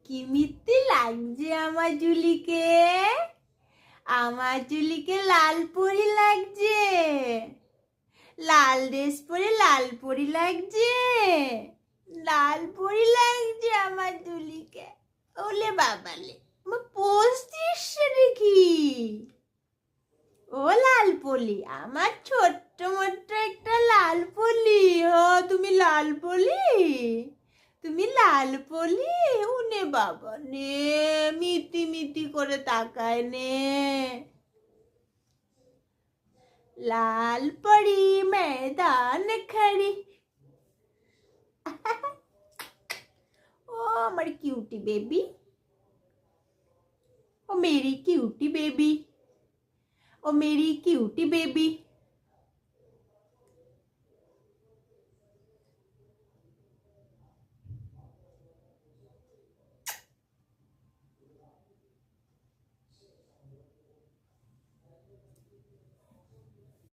কি মিথ্যে লাগছে আমার জুলিকে। আমার জুলিকে লাল পরি লাগছে, লাল ড্রেস পরে লাল পরি লাগছে, লাল পরি লাগছে আমার জুলিকে। ওলে বাবালে, আমার পোস্ট দিচ্ছে দেখি। ও লাল পলি, আমার ছোট্ট মোট্ট একটা লাল পলি। ও তুমি লাল পলি, তুমি লাল পলি। উনে বাবা নে, মিটি মিটি করে তাকায় নে। লাল পরি मैदान खड़ी। ও আমার কিউটি বেবি, ও মেরি কিউটি বেবি, ও মেরি কিউটি বেবি।